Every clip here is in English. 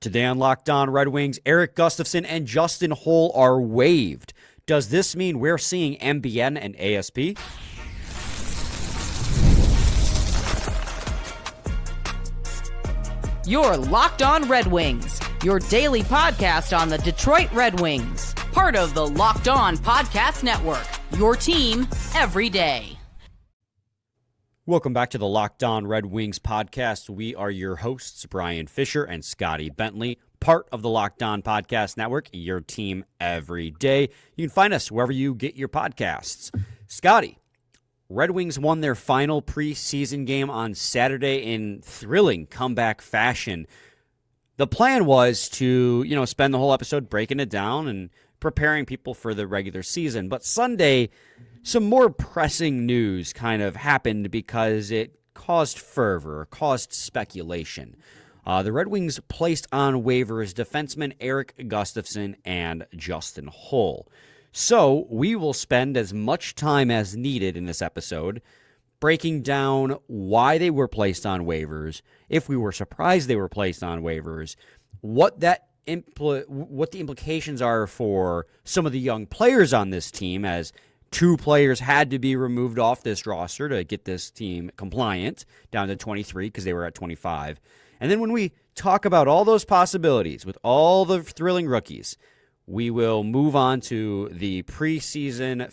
Today on Locked On Red Wings, Erik Gustafsson and Justin Holl are waived. Does this mean we're seeing MBN and ASP? You're Locked On Red Wings, your daily podcast on the Detroit Red Wings. Part of the Locked On Podcast Network, your team every day. Welcome back to the Locked On Red Wings podcast. We are your hosts, Brian Fisher and Scotty Bentley, part of the Locked On Podcast Network, your team every day. You can find us wherever you get your podcasts. Scotty, Red Wings won their final preseason game on Saturday in thrilling comeback fashion. The plan was to, spend the whole episode breaking it down and preparing people for the regular season. But Sunday, some more pressing news kind of happened because it caused fervor, caused speculation. The Red Wings placed on waivers defensemen Erik Gustafsson and Justin Holl. So we will spend as much time as needed in this episode breaking down why they were placed on waivers, if we were surprised they were placed on waivers, what the implications are for some of the young players on this team, as 2 players had to be removed off this roster to get this team compliant down to 23 because they were at 25. And then when we talk about all those possibilities with all the thrilling rookies, we will move on to the preseason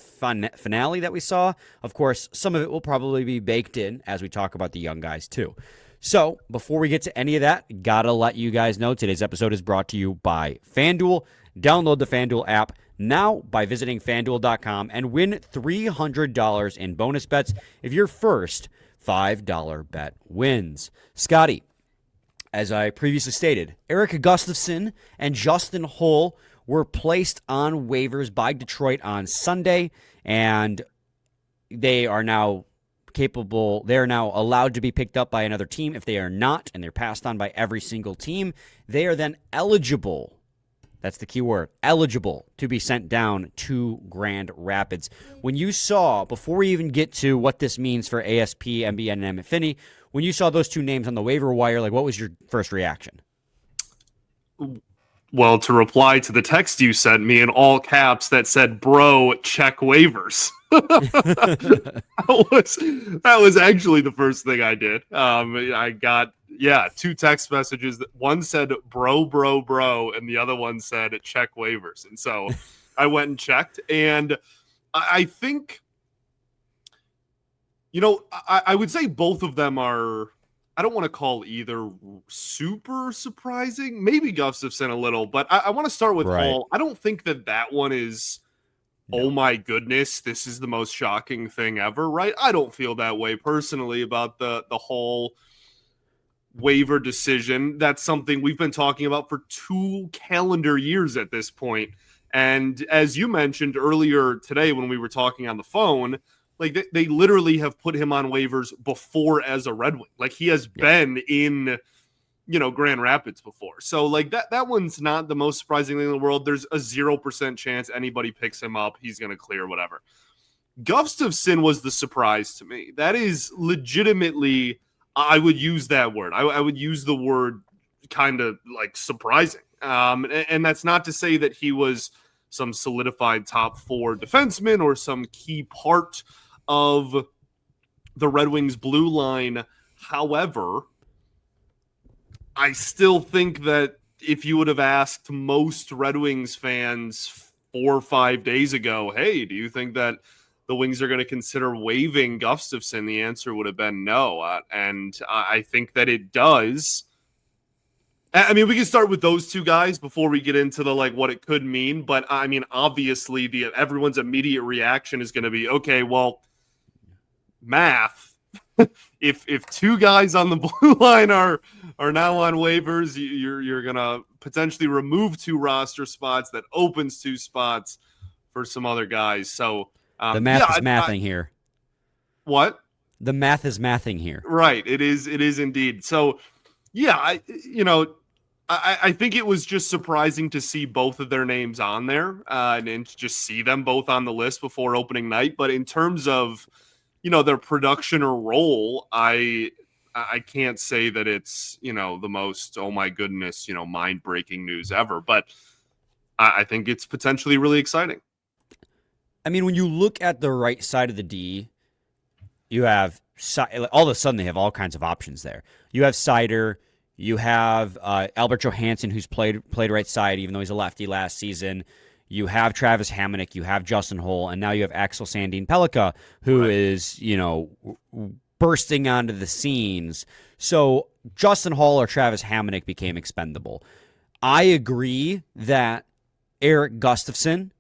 finale that we saw. Of course, some of it will probably be baked in as we talk about the young guys too. So before we get to any of that, gotta let you guys know today's episode is brought to you by FanDuel. Download the FanDuel app now by visiting FanDuel.com and win $300 in bonus bets if your first $5 bet wins. Scotty, as I previously stated, Erik Gustafsson and Justin Holl were placed on waivers by Detroit on Sunday, and they are now allowed to be picked up by another team. If they are not, and they're passed on by every single team, they are then eligible. That's the key word, eligible to be sent down to Grand Rapids. When you saw, before we even get to what this means for ASP, MBN, and Emmett Finney, when you saw those 2 names on the waiver wire, what was your first reaction? Well, to reply to the text you sent me in all caps that said, "Bro, check waivers." that was actually the first thing I did. I got 2 text messages. One said bro, and the other one said check waivers. And so I went and checked, and I think, I would say both of them are, I don't want to call either super surprising. Maybe Gustafsson a little, but I want to start with Holl. I don't think that one is, oh my goodness, this is the most shocking thing ever, right? I don't feel that way personally about the whole waiver decision. That's something we've been talking about for 2 calendar years at this point. And as you mentioned earlier today when we were talking on the phone, they literally have put him on waivers before as a Red Wing. He has been in, Grand Rapids before. So that one's not the most surprising thing in the world. There's a 0% chance anybody picks him up. He's going to clear whatever. Gustafsson was the surprise to me. That is legitimately, I would use that word. I would use the word kind of surprising. And that's not to say that he was some solidified top 4 defenseman or some key part of the Red Wings blue line. However, I still think that if you would have asked most Red Wings fans 4 or 5 days ago, hey, do you think that the Wings are going to consider waiving Gustafsson, the answer would have been no. And I think that it does. I mean, we can start with those 2 guys before we get into the what it could mean. But I mean, obviously, everyone's immediate reaction is going to be, okay, well, math. if 2 guys on the blue line are now on waivers, you're going to potentially remove 2 roster spots. That opens 2 spots for some other guys. So the math is mathing here. What? The math is mathing here. Right. It is indeed. So, yeah, I think it was just surprising to see both of their names on there and just see them both on the list before opening night. But in terms of, their production or role, I I can't say that it's, the most, oh my goodness, mind-breaking news ever, but I think it's potentially really exciting. I mean, when you look at the right side of the D, you have all of a sudden they have all kinds of options there. You have Sider, you have Albert Johansson, who's played right side, even though he's a lefty last season. You have Travis Hamonic, you have Justin Holl, and now you have Axel Sandin-Pellikka, who is, bursting onto the scenes. So Justin Holl or Travis Hamonic became expendable. I agree that Erik Gustafsson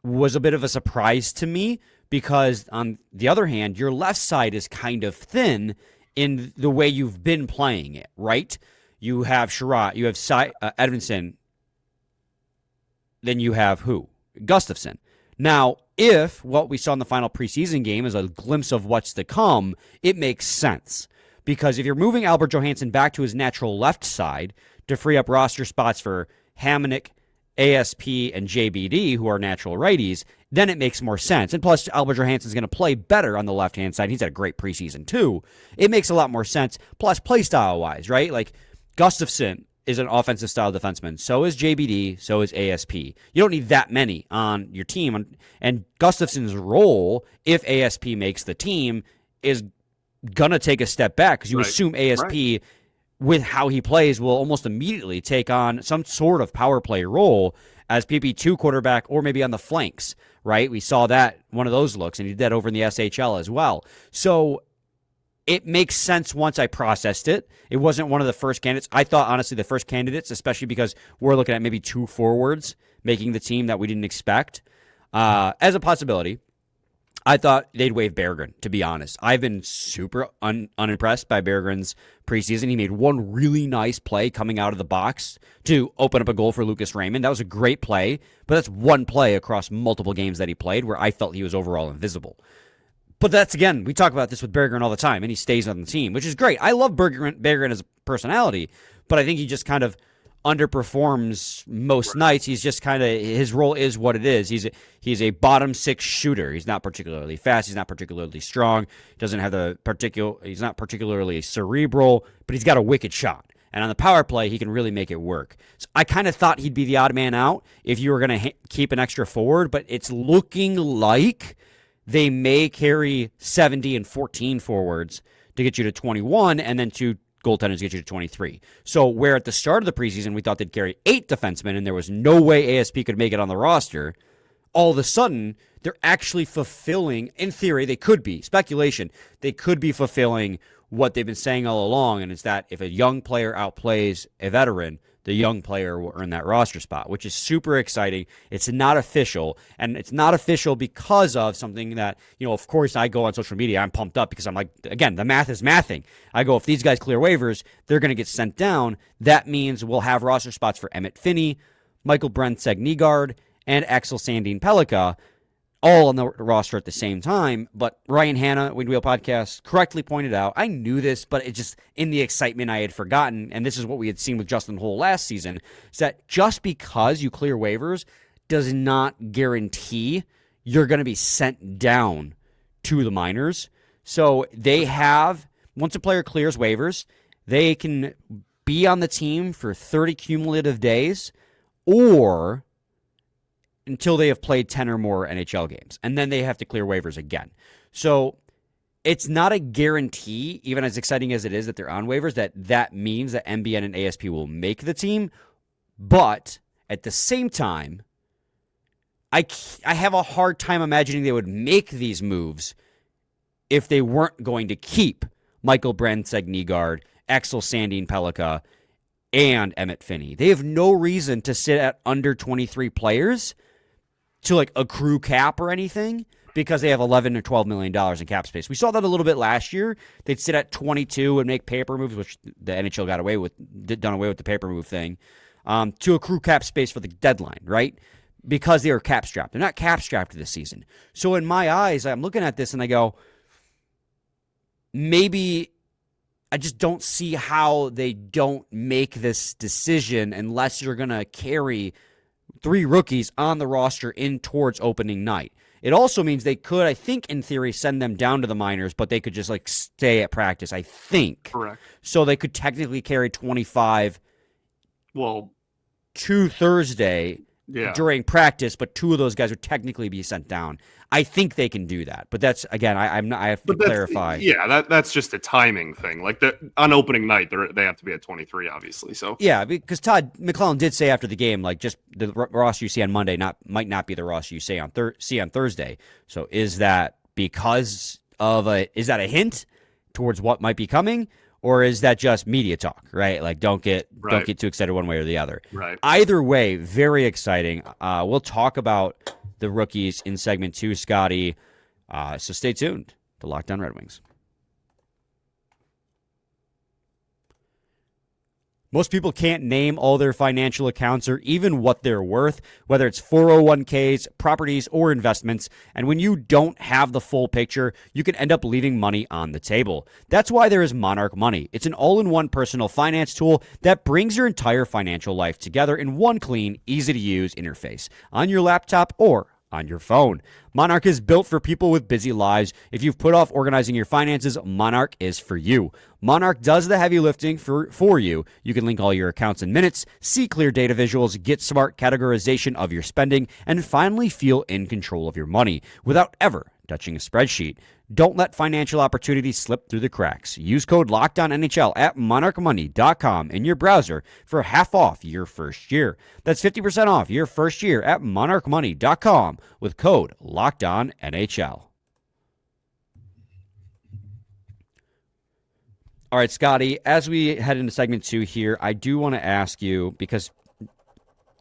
was a bit of a surprise to me because, on the other hand, your left side is kind of thin in the way you've been playing it, right? You have Sherratt, you have Edvinsson, then you have who? Gustafsson. Now, if what we saw in the final preseason game is a glimpse of what's to come, it makes sense. Because if you're moving Albert Johansson back to his natural left side to free up roster spots for Hamonic, ASP, and JBD, who are natural righties, then it makes more sense. And plus, Albert Johansson's going to play better on the left-hand side. He's had a great preseason, too. It makes a lot more sense. Plus, play style-wise, right? Like, Gustafsson is an offensive style defenseman. So is JBD. So is ASP. You don't need that many on your team. And Gustafsson's role, if ASP makes the team, is going to take a step back because you assume ASP, with how he plays, will almost immediately take on some sort of power play role as PP2 quarterback or maybe on the flanks, right? We saw that, one of those looks, and he did that over in the SHL as well. So it makes sense once I processed it. It wasn't one of the first candidates. I thought, honestly, the first candidates, especially because we're looking at maybe two forwards making the team that we didn't expect, as a possibility. I thought they'd waive Berggren, to be honest. I've been super unimpressed by Berggren's preseason. He made one really nice play coming out of the box to open up a goal for Lucas Raymond. That was a great play, but that's one play across multiple games that he played where I felt he was overall invisible. But that's, again, we talk about this with Berggren all the time, and he stays on the team, which is great. I love Berggren as a personality, but I think he just kind of underperforms most nights. He's just kind of, his role is what it is. He's a bottom six shooter. He's not particularly fast. He's not particularly strong. He's not particularly cerebral, but he's got a wicked shot. And on the power play, he can really make it work. So I kind of thought he'd be the odd man out if you were going to keep an extra forward, but it's looking like they may carry 70 and 14 forwards to get you to 21, and then two goaltenders get you to 23. So where at the start of the preseason we thought they'd carry 8 defensemen and there was no way ASP could make it on the roster, all of a sudden they're actually fulfilling, in theory they could be, speculation, they could be fulfilling what they've been saying all along, and it's that if a young player outplays a veteran, the young player will earn that roster spot, which is super exciting. It's not official, and it's not official because of something that, of course, I go on social media, I'm pumped up because I'm like, again, the math is mathing. I go, if these guys clear waivers, they're going to get sent down. That means we'll have roster spots for Emmett Finney, Michael Brandsegg-Nygard, and Axel Sandin-Pellikka, all on the roster at the same time. But Ryan Hanna, Wind Wheel Podcast, correctly pointed out, I knew this, but it just, in the excitement, I had forgotten, and this is what we had seen with Justin Holl last season, is that just because you clear waivers does not guarantee you're going to be sent down to the minors. So they have, once a player clears waivers, they can be on the team for 30 cumulative days or until they have played 10 or more NHL games. And then they have to clear waivers again. So it's not a guarantee, even as exciting as it is that they're on waivers, that means that MBN and ASP will make the team. But at the same time, I have a hard time imagining they would make these moves if they weren't going to keep Michael Brandsegg-Nygard, Axel Sandin-Pellikka, and Emmett Finney. They have no reason to sit at under 23 players to accrue cap or anything because they have $11 or $12 million in cap space. We saw that a little bit last year. They'd sit at 22 and make paper moves, which the NHL done away with the paper move thing, to accrue cap space for the deadline, right? Because they are cap strapped. They're not cap strapped this season. So in my eyes, I'm looking at this and I go, maybe I just don't see how they don't make this decision unless you're going to carry 3 rookies on the roster in towards opening night. It also means they could, I think, in theory, send them down to the minors, but they could just like stay at practice, I think. Correct. So they could technically carry 25 to Thursday during practice, but 2 of those guys would technically be sent down. I think they can do that, but that's again, I have to clarify. Yeah, that's just a timing thing. Like on opening night, they have to be at 23, obviously. So yeah, because Todd McClellan did say after the game, like just the roster you see on Monday might not be the roster you see on Thursday. So is that because of is that a hint towards what might be coming? Or is that just media talk, right? Like, don't get too excited one way or the other. Right. Either way, very exciting. We'll talk about the rookies in segment 2, Scotty. So stay tuned to Locked On Red Wings. Most people can't name all their financial accounts or even what they're worth, whether it's 401ks, properties, or investments. And when you don't have the full picture, you can end up leaving money on the table. That's why there is Monarch Money. It's an all-in-one personal finance tool that brings your entire financial life together in one clean, easy-to-use interface on your laptop or on your phone. Monarch is built for people with busy lives. If you've put off organizing your finances, Monarch is for you. Monarch does the heavy lifting for you. You can link all your accounts in minutes, see clear data visuals, get smart categorization of your spending, and finally feel in control of your money without ever touching a spreadsheet. Don't let financial opportunities slip through the cracks. Use code LOCKEDONNHL at monarchmoney.com in your browser for half off your first year. That's 50% off your first year at monarchmoney.com with code LOCKEDONNHL. All right, Scotty, as we head into segment 2 here, I do want to ask you, because,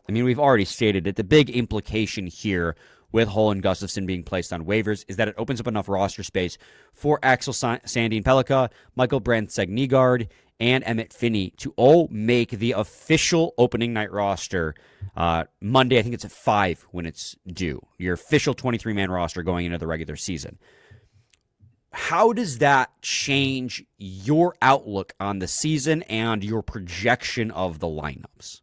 I mean, we've already stated that the big implication here with Holl and Gustafsson being placed on waivers is that it opens up enough roster space for Axel, Sandin-Pellikka, Michael Brandsegg-Nygard, and Emmett Finney to all make the official opening night roster Monday. I think it's at 5 when it's due. Your official 23-man roster going into the regular season. How does that change your outlook on the season and your projection of the lineups?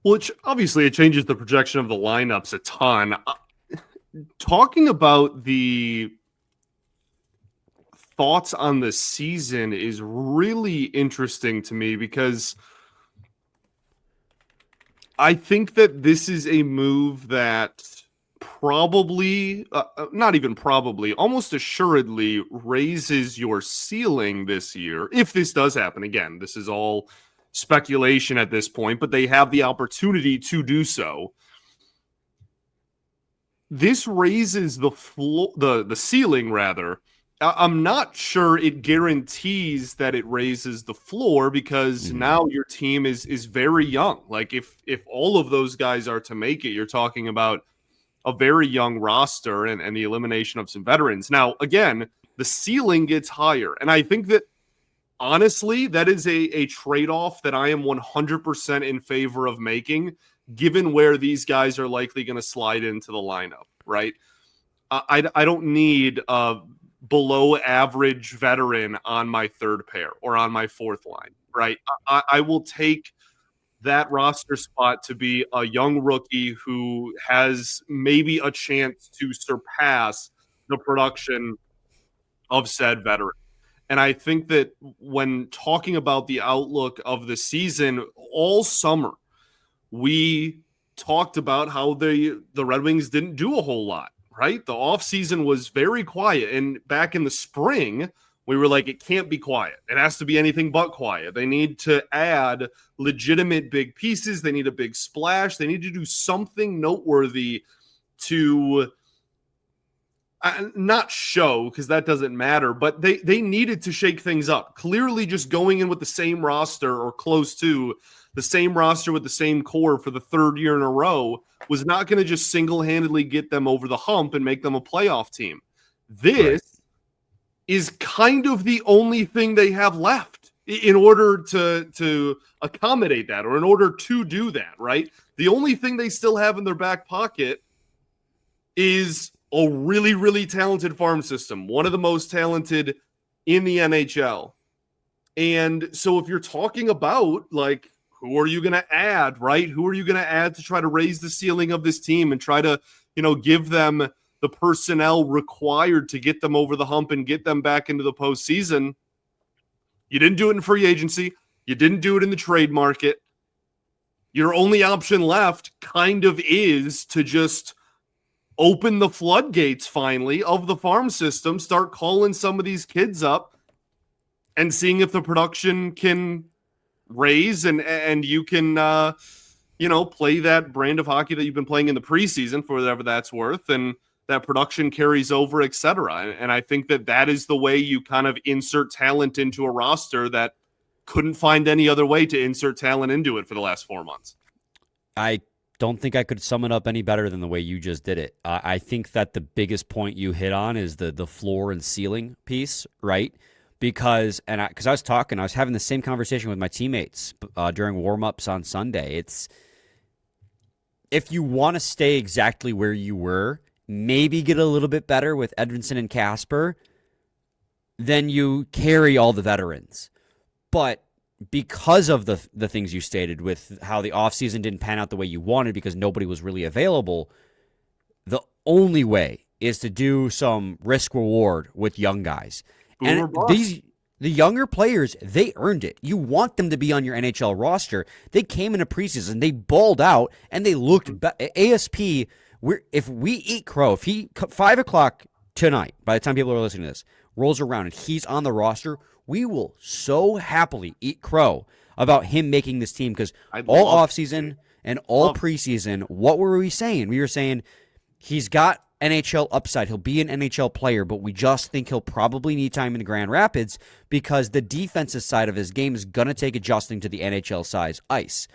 Well, obviously it changes the projection of the lineups a ton. Talking about the thoughts on the season is really interesting to me because I think that this is a move that probably, not even probably, almost assuredly raises your ceiling this year. If this does happen, again, this is all speculation at this point, but they have the opportunity to do so. This raises the floor, the ceiling rather. I'm not sure it guarantees that it raises the floor because now your team is very young. Like if all of those guys are to make it, you're talking about a very young roster and the elimination of some veterans. Now, again, the ceiling gets higher. And I think that honestly, that is a trade-off that I am 100% in favor of making, given where these guys are likely going to slide into the lineup, right? I don't need a below average veteran on my third pair or on my fourth line, right? I will take that roster spot to be a young rookie who has maybe a chance to surpass the production of said veteran. And I think that when talking about the outlook of the season all summer, we talked about how the Red Wings didn't do a whole lot, right? The offseason was very quiet. And back in the spring, we were like, it can't be quiet. It has to be anything but quiet. They need to add legitimate big pieces. They need a big splash. They need to do something noteworthy to not show, because that doesn't matter, but they needed to shake things up. Clearly just going in with the same roster or close to the same roster with the same core for the third year in a row was not going to just single-handedly get them over the hump and make them a playoff team. This is kind of the only thing they have left in order to accommodate that, or in order to do that, right? The only thing they still have in their back pocket is a really, really talented farm system, one of the most talented in the NHL. And so if you're talking about, like, who are you going to add, right? Who are you going to add to try to raise the ceiling of this team and try to, give them the personnel required to get them over the hump and get them back into the postseason? You didn't do it in free agency. You didn't do it in the trade market. Your only option left kind of is to just open the floodgates finally of the farm system, start calling some of these kids up and seeing if the production can raise and you can, play that brand of hockey that you've been playing in the preseason for whatever that's worth, and that production carries over, etc. And I think that is the way you kind of insert talent into a roster that couldn't find any other way to insert talent into it for the last 4 months. I don't think I could sum it up any better than the way you just did it. I think that the biggest point you hit on is the floor and ceiling piece, right? Because I was having the same conversation with my teammates during warm-ups on Sunday. It's, if you want to stay exactly where you were, maybe get a little bit better with Edvinsson and Kasper, then you carry all the veterans. But because of the things you stated with how the offseason didn't pan out the way you wanted because nobody was really available, the only way is to do some risk-reward with young guys. And the younger players, they earned it. You want them to be on your NHL roster. They came in a preseason, they balled out, and they looked ASP. If we eat crow, if 5 o'clock tonight, by the time people are listening to this, rolls around and he's on the roster, we will so happily eat crow about him making this team, because all offseason and all preseason, what were we saying? We were saying he's got NHL upside. He'll be an NHL player, but we just think he'll probably need time in the Grand Rapids because the defensive side of his game is going to take adjusting to the NHL size ice.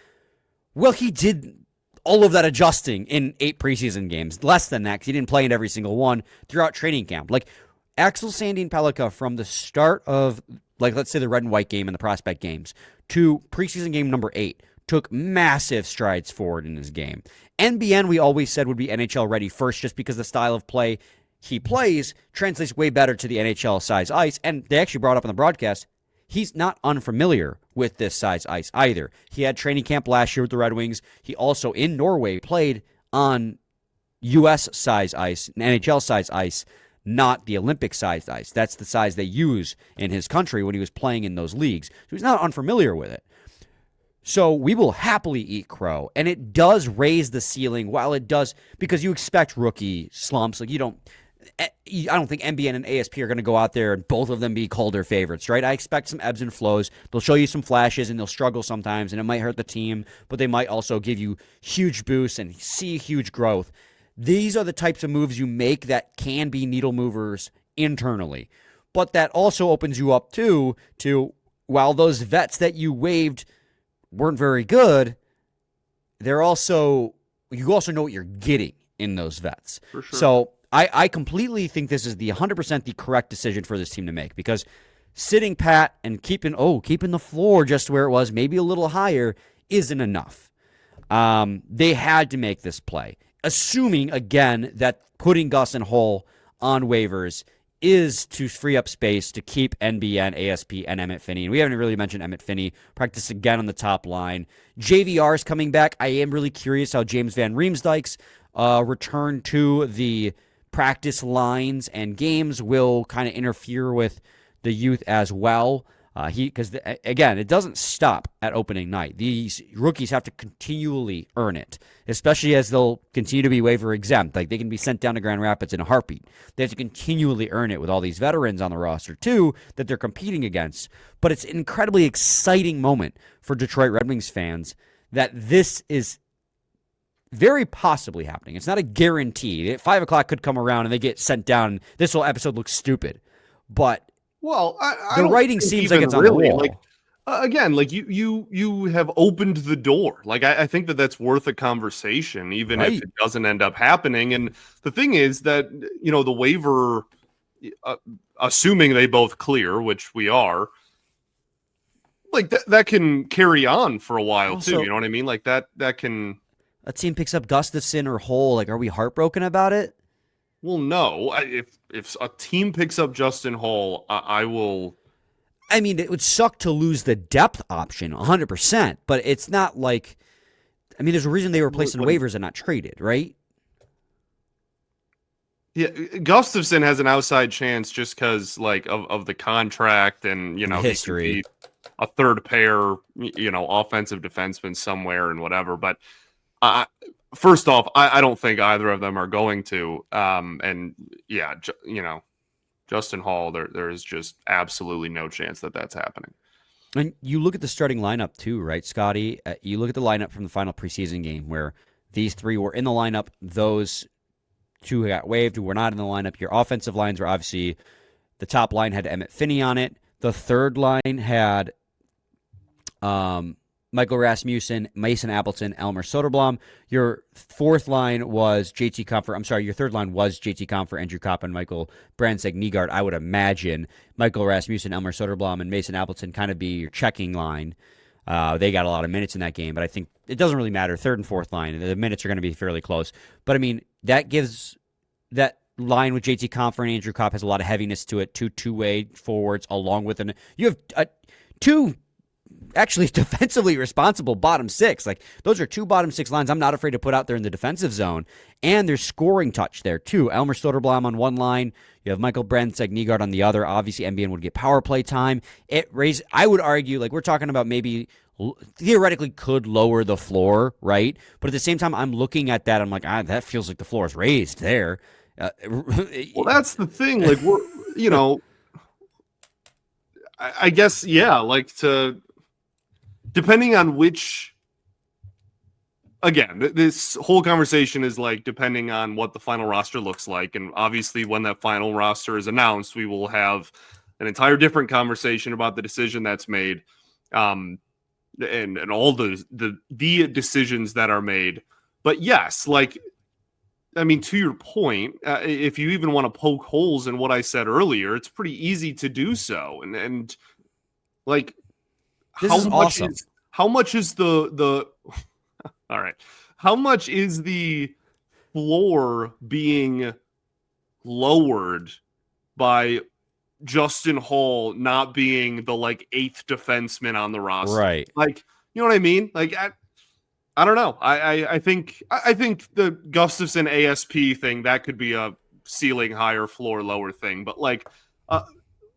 Well, he did all of that adjusting in 8 preseason games. Less than that because he didn't play in every single one throughout training camp. Like Axel Sandin-Pellikka from the start of, let's say the red and white game and the prospect games to preseason game number 8 took massive strides forward in his game. NBN, we always said, would be NHL ready first just because the style of play he plays translates way better to the NHL size ice. And they actually brought up on the broadcast, he's not unfamiliar with this size ice either. He had training camp last year with the Red Wings. He also, in Norway, played on U.S. size ice, NHL size ice, not the Olympic sized ice. That's the size they use in his country when he was playing in those leagues. So he's not unfamiliar with it. So we will happily eat crow, and it does raise the ceiling. While it does, because you expect rookie slumps. Like I don't think NBN and ASP are going to go out there and both of them be Calder favorites, right? I expect some ebbs and flows. They'll show you some flashes, and they'll struggle sometimes, and it might hurt the team, but they might also give you huge boosts and see huge growth. These are the types of moves you make that can be needle movers internally, but that also opens you up to while those vets that you waived weren't very good, you also know what you're getting in those vets. For sure. So I completely think this is the 100% the correct decision for this team to make, because sitting pat and keeping the floor just where it was, maybe a little higher, isn't enough. They had to make this play, assuming, again, that putting Gus and Holl on waivers is to free up space to keep NBN, ASP, and Emmett Finney. And we haven't really mentioned Emmett Finney. Practice again on the top line. JVR is coming back. I am really curious how James Van Riemsdyk's return to the practice lines and games will kind of interfere with the youth as well. Because again, it doesn't stop at opening night. These rookies have to continually earn it, especially as they'll continue to be waiver exempt. Like, they can be sent down to Grand Rapids in a heartbeat. They have to continually earn it with all these veterans on the roster too that they're competing against. But it's an incredibly exciting moment for Detroit Red Wings fans that this is very possibly happening. It's not a guarantee. At 5 o'clock could come around and they get sent down. This whole episode looks stupid, but the writing seems like it's on the wall. Like, again, like you have opened the door. Like, I think that's worth a conversation, even if it doesn't end up happening. And the thing is that, the waiver, assuming they both clear, which we are, like that can carry on for a while too. You know what I mean? Like that can. A team picks up Gustafsson or Holl. Like, are we heartbroken about it? Well, no. If a team picks up Justin Holl, I will I mean, it would suck to lose the depth option 100%, but it's not like, I mean, there's a reason they were placed in waivers and not traded, right? Yeah, Gustafsson has an outside chance just because, like, of the contract and, you know, history. He could be a third pair, you know, offensive defenseman somewhere and whatever. But first off, I don't think either of them are going to. And yeah, you know, Justin Holl, there is just absolutely no chance that that's happening. And you look at the starting lineup too, right, Scotty? You look at the lineup from the final preseason game where these three were in the lineup. Those two who got waived, who were not in the lineup. Your offensive lines were obviously, the top line had Emmett Finney on it. The third line had Michael Rasmussen, Mason Appleton, Elmer Soderblom. Your fourth line was JT Comfort. I'm sorry, your third line was JT Comfort, Andrew Kopp, and Michael Brandsegg-Nygard. I would imagine Michael Rasmussen, Elmer Soderblom, and Mason Appleton kind of be your checking line. They got a lot of minutes in that game, but I think it doesn't really matter. Third and fourth line, the minutes are going to be fairly close. But I mean, that gives that line with JT Comfort and Andrew Kopp has a lot of heaviness to it. Two-way forwards, along with you have two actually defensively responsible bottom six. Like, those are two bottom six lines I'm not afraid to put out there in the defensive zone. And there's scoring touch there too. Elmer Soderblom on one line. You have Michael Brandsegg-Nygard on the other. Obviously, NBN would get power play time. I would argue, like, we're talking about maybe theoretically could lower the floor, right? But at the same time, I'm looking at that. I'm like, that feels like the floor is raised there. Well, that's the thing. Like, we're, you know, I guess, yeah, like, depending on which, again, this whole conversation is like depending on what the final roster looks like. And obviously when that final roster is announced, we will have an entire different conversation about the decision that's made, and all the decisions that are made. But yes, like, I mean, to your point, if you even want to poke holes in what I said earlier, it's pretty easy to do so. And like, how much is the all right. How much is the floor being lowered by Justin Holl not being the like eighth defenseman on the roster? Right. Like, you know what I mean? Like, I don't know. I think the Gustafsson ASP thing, that could be a ceiling higher, floor lower thing. But like,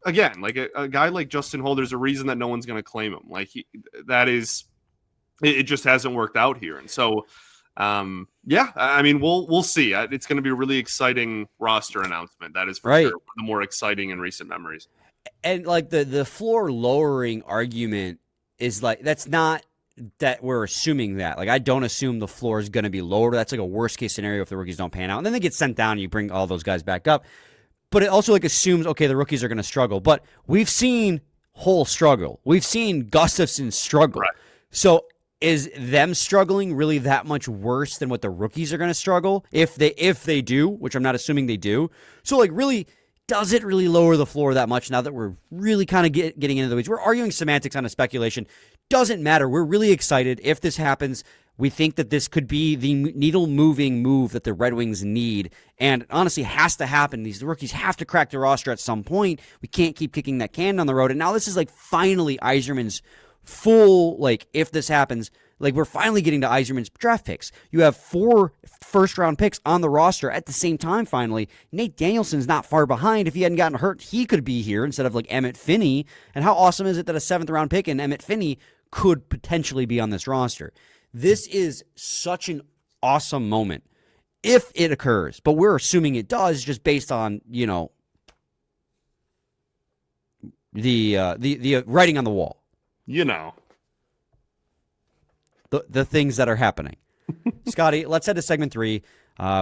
again, like a guy like Justin Holl, there's a reason that no one's going to claim him. Like, it just hasn't worked out here. And so, yeah, I mean, we'll see. It's going to be a really exciting roster announcement. That is for sure the more exciting in recent memories. And like the floor lowering argument is like, that's not that we're assuming that. Like, I don't assume the floor is going to be lowered. That's like a worst case scenario if the rookies don't pan out. And then they get sent down and you bring all those guys back up. But it also like assumes, okay, the rookies are going to struggle. But we've seen Holl struggle. We've seen Gustafsson struggle. Right. So is them struggling really that much worse than what the rookies are going to struggle if they do, which I'm not assuming they do? So like, really, does it really lower the floor that much now that we're really kind of getting into the weeds? We're arguing semantics on a speculation. Doesn't matter. We're really excited if this happens. We think that this could be the needle-moving move that the Red Wings need, and honestly has to happen. These rookies have to crack the roster at some point. We can't keep kicking that can down the road. And now this is like finally Yzerman's full, like, if this happens, like, we're finally getting to Yzerman's draft picks. You have 4 first-round picks on the roster at the same time, finally. Nate Danielson's not far behind. If he hadn't gotten hurt, he could be here instead of, like, Emmett Finney. And how awesome is it that a 7th-round pick and Emmett Finney could potentially be on this roster? This is such an awesome moment if it occurs, but we're assuming it does just based on, you know, the writing on the wall. You know. The things that are happening. Scotty, let's head to segment 3.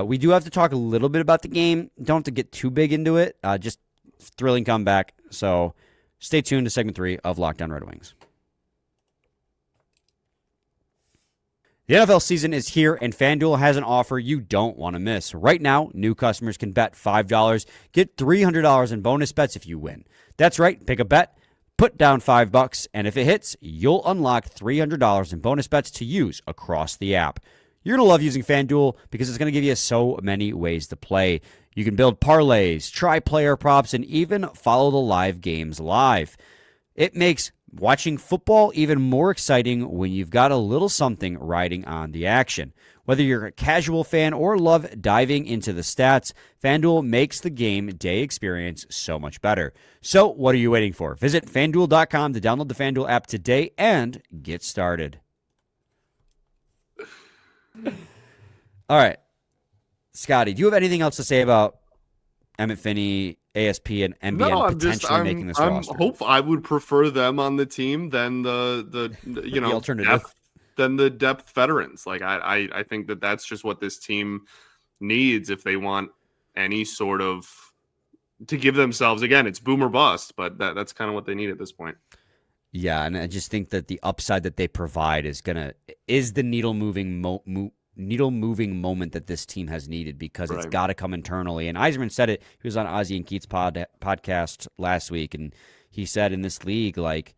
We do have to talk a little bit about the game. Don't have to get too big into it. Just thrilling comeback. So stay tuned to segment 3 of Locked On Red Wings. The NFL season is here, and FanDuel has an offer you don't want to miss. Right now, new customers can bet $5, get $300 in bonus bets if you win. That's right, pick a bet, put down $5, and if it hits, you'll unlock $300 in bonus bets to use across the app. You're going to love using FanDuel because it's going to give you so many ways to play. You can build parlays, try player props, and even follow the live games live. It makes watching football even more exciting when you've got a little something riding on the action. Whether you're a casual fan or love diving into the stats, FanDuel makes the game day experience so much better. So what are you waiting for? Visit FanDuel.com to download the FanDuel app today and get started. All right. Scotty, do you have anything else to say about Emmett Finney, ASP, and MBN potentially making this roster? I would prefer them on the team than the alternative. Than the depth veterans. Like I think that's just what this team needs if they want any sort of to give themselves, again, it's boom or bust, but that's kind of what they need at this point. Yeah, and I just think that the upside that they provide is the needle moving moment that this team has needed, because it's got to come internally. And Eisman said it. He was on Ozzie and Keith's podcast last week, and he said in this league, like,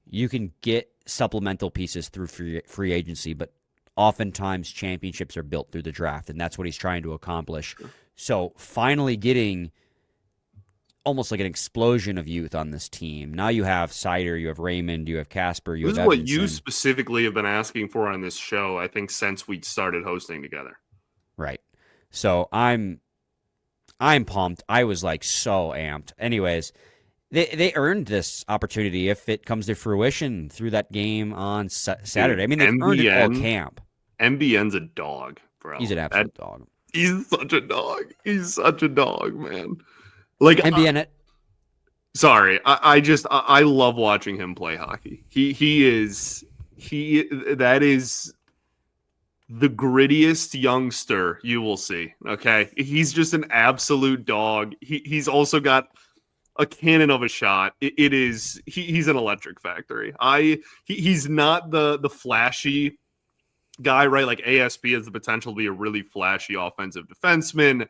you can get supplemental pieces through free agency, but oftentimes championships are built through the draft, and that's what he's trying to accomplish. Sure. So finally getting almost like an explosion of youth on this team. Now you have Sider, you have Raymond, you have Casper, you have Evanson. This is what you specifically have been asking for on this show, I think, since we started hosting together. Right. So I'm pumped. I was like so amped. Anyways, they earned this opportunity if it comes to fruition through that game on Saturday. I mean, they've earned it all camp. MBN's a dog, bro. He's an absolute dog. He's such a dog. He's such a dog, man. Like MBN. I love watching him play hockey. That is the grittiest youngster you will see. Okay, he's just an absolute dog. He's also got a cannon of a shot. He's an electric factory. He's not the flashy guy, right? Like ASP has the potential to be a really flashy offensive defenseman.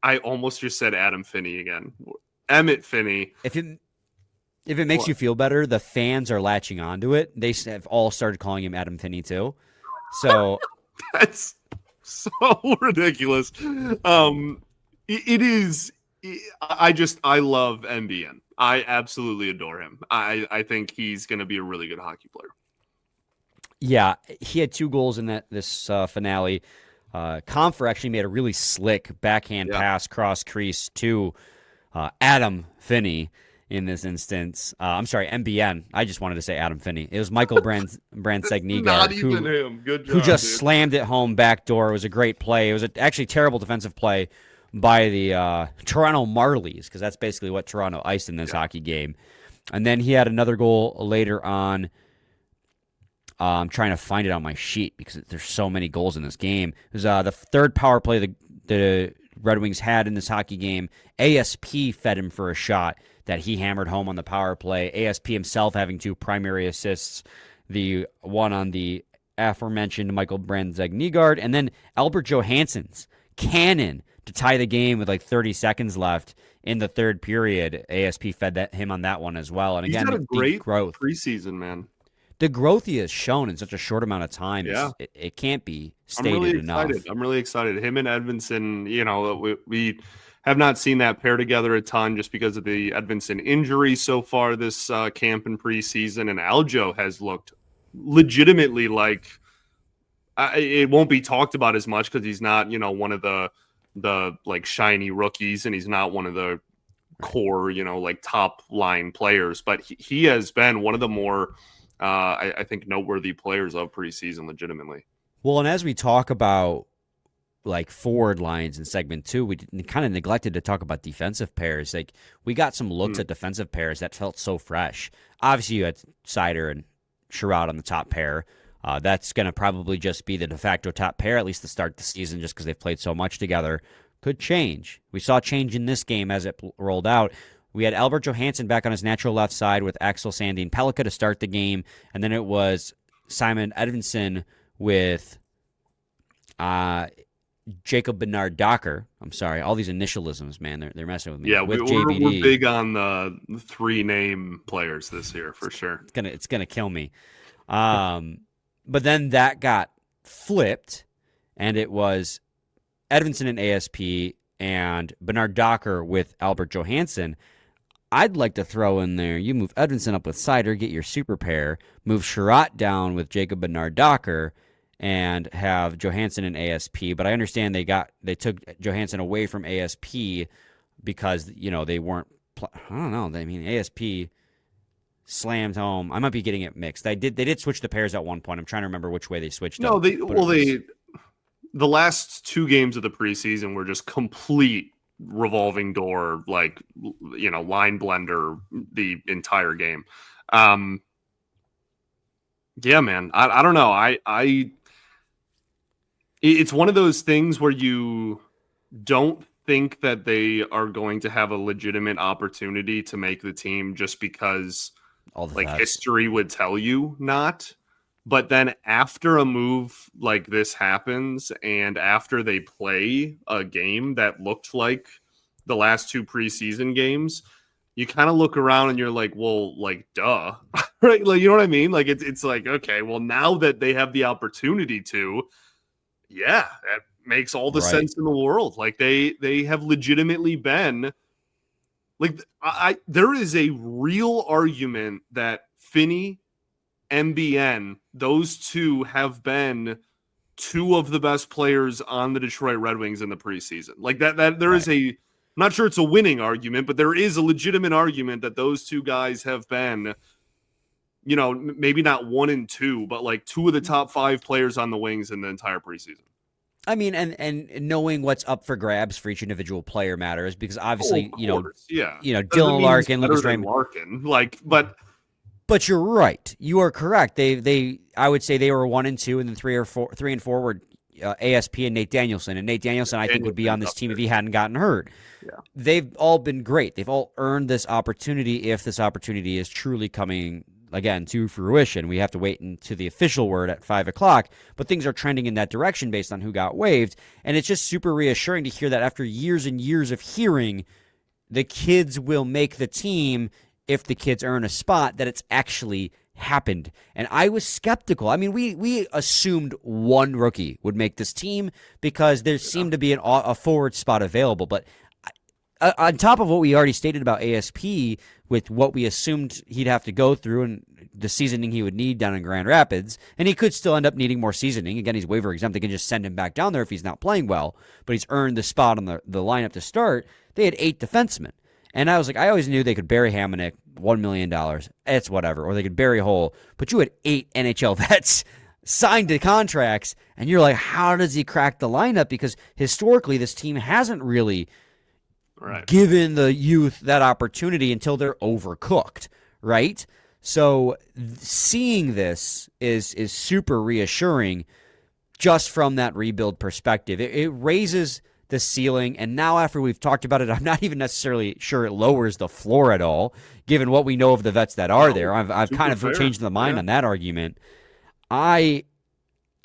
I almost just said Adam Finney again. Emmett Finney. If it makes you feel better, the fans are latching onto it. They have all started calling him Adam Finney too. So that's so ridiculous. It is. I love MBN. I absolutely adore him. I think he's going to be a really good hockey player. Yeah, he had 2 goals in this finale. Comfer actually made a really slick backhand pass cross crease to Adam Finney in this instance. I'm sorry, MBN. I just wanted to say Adam Finney. It was Michael Brandsegg-Nygard. Not even him. Good job, who just slammed it home back door. It was a great play. It was actually a terrible defensive play by the Toronto Marlies, because that's basically what Toronto iced in this hockey game. And then he had another goal later on. I'm trying to find it on my sheet because there's so many goals in this game. It was the third power play the Red Wings had in this hockey game. ASP fed him for a shot that he hammered home on the power play. ASP himself having 2 primary assists, the one on the aforementioned Michael Brandsegg-Nygard, and then Albert Johansson's cannon to tie the game with like 30 seconds left in the third period. ASP fed him on that one as well. And again, he's had a great growth preseason, man. The growth he has shown in such a short amount of time, it can't be stated enough. I'm really excited. Him and Edvinsson, we have not seen that pair together a ton just because of the Edvinsson injury so far this camp and preseason. And Aljo has looked legitimately like it won't be talked about as much because he's not, one of the like shiny rookies, and he's not one of the core, like top line players. But he has been one of the more I think noteworthy players of preseason, legitimately. Well, and as we talk about like forward lines in segment 2, we kind of neglected to talk about defensive pairs. Like, we got some looks at defensive pairs that felt so fresh. Obviously, you had Sider and Sherrod on the top pair. That's going to probably just be the de facto top pair, at least to start the season, just because they've played so much together. Could change. We saw change in this game as it rolled out. We had Albert Johansson back on his natural left side with Axel Sandin-Pellikka to start the game, and then it was Simon Edvinsson with Jacob Bernard Docker. I'm sorry, all these initialisms, man, they're messing with me. Yeah, with we're big on the 3-name players this year for sure. It's gonna kill me. But then that got flipped, and it was Edvinsson and ASP and Bernard Docker with Albert Johansson. I'd like to throw in there, you move Edvinsson up with Sider, get your super pair, move Sherratt down with Jacob Bernard-Docker, and have Johansson and ASP. But I understand they took Johansson away from ASP because, they weren't, I don't know. I mean, ASP slammed home. I might be getting it mixed. They did switch the pairs at one point. I'm trying to remember which way they switched. No, the last 2 games of the preseason were just complete revolving door, line blender the entire game. Yeah, man. I don't know. It's one of those things where you don't think that they are going to have a legitimate opportunity to make the team just because history would tell you not. But then after a move like this happens and after they play a game that looked like the last 2 preseason games, you kind of look around and you're like, well, duh, right? Like, you know what I mean? Like, it's like, okay, well, now that they have the opportunity to, yeah, that makes all the sense in the world. Like, they have legitimately been like, there is a real argument that Finney, MBN, those 2 have been 2 of the best players on the Detroit Red Wings in the preseason. Like that there is I'm not sure it's a winning argument, but there is a legitimate argument that those 2 guys have been, maybe not 1 and 2, but like 2 of the top 5 players on the Wings in the entire preseason. I mean, and knowing what's up for grabs for each individual player matters because obviously, Dylan Larkin, Lucas Raymond, But you're right. You are correct. I would say they were 1 and 2, and then 3 and 4 were ASP and Nate Danielson. And Nate Danielson, I think, would be on this team if he hadn't gotten hurt. Yeah. They've all been great. They've all earned this opportunity if this opportunity is truly coming, again, to fruition. We have to wait until the official word at 5 o'clock, but things are trending in that direction based on who got waived. And it's just super reassuring to hear that after years and years of hearing the kids will make the team if the kids earn a spot, that it's actually happened. And I was skeptical. I mean, we assumed 1 rookie would make this team because there seemed to be a forward spot available. But on top of what we already stated about ASP, with what we assumed he'd have to go through and the seasoning he would need down in Grand Rapids, and he could still end up needing more seasoning. Again, he's waiver exempt. They can just send him back down there if he's not playing well, but he's earned the spot on the lineup to start. They had 8 defensemen. And I was like, I always knew they could bury Hamonic, $1 million. It's whatever. Or they could bury Holl. But you had 8 NHL vets signed to contracts, and you're like, how does he crack the lineup? Because historically, this team hasn't really given the youth that opportunity until they're overcooked, right? So seeing this is super reassuring just from that rebuild perspective. It raises the ceiling, and now after we've talked about it, I'm not even necessarily sure it lowers the floor at all, given what we know of the vets that are there. I've kind of changed the mind on that argument. I'm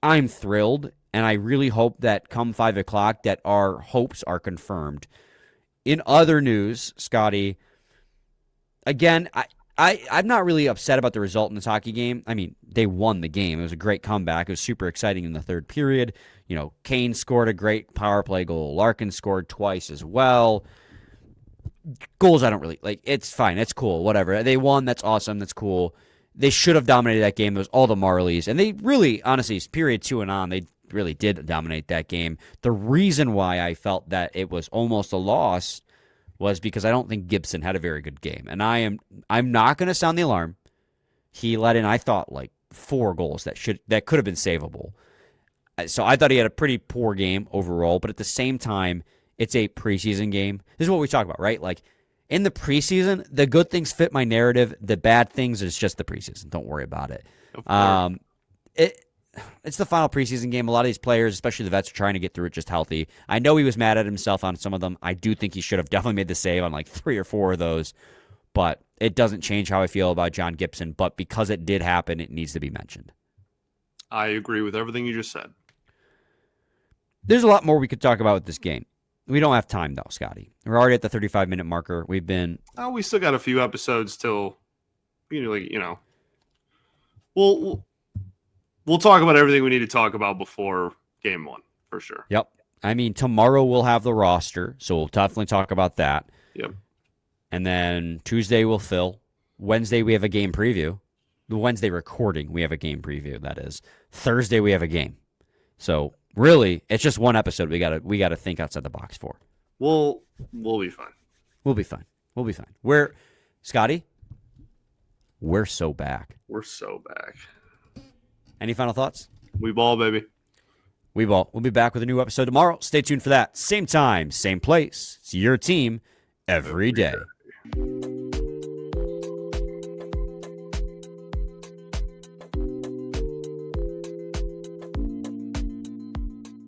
thrilled, and I really hope that come 5 o'clock that our hopes are confirmed. In other news, Scotty, again, I'm not really upset about the result in this hockey game. I mean, they won the game. It was a great comeback. It was super exciting in the 3rd period. Kane scored a great power play goal. Larkin scored twice as well. Goals, I don't really like. It's fine. It's cool. Whatever. They won. That's awesome. That's cool. They should have dominated that game. It was all the Marlies. And they really, honestly, period 2 and on, they really did dominate that game. The reason why I felt that it was almost a loss was because I don't think Gibson had a very good game. And I'm not going to sound the alarm. He let in, I thought, 4 goals that could have been savable. So I thought he had a pretty poor game overall, but at the same time, it's a preseason game. This is what we talk about, right? In the preseason, the good things fit my narrative. The bad things is just the preseason. Don't worry about it. It's the final preseason game. A lot of these players, especially the vets, are trying to get through it just healthy. I know he was mad at himself on some of them. I do think he should have definitely made the save on 3 or 4 of those, but it doesn't change how I feel about John Gibson. But because it did happen, it needs to be mentioned. I agree with everything you just said. There's a lot more we could talk about with this game. We don't have time, though, Scotty. We're already at the 35-minute marker. We've been... we still got a few episodes till, we'll talk about everything we need to talk about before game 1, for sure. Yep. I mean, tomorrow we'll have the roster, so we'll definitely talk about that. Yep. And then Tuesday we'll fill. Wednesday we have a game preview. The Wednesday recording we have a game preview, that is. Thursday we have a game. So really, it's just one episode we gotta think outside the box for. We'll be fine. We'll be fine. We'll be fine. Scotty? We're so back. We're so back. Any final thoughts? We ball, baby. We ball. We'll be back with a new episode tomorrow. Stay tuned for that. Same time, same place. It's your team every day.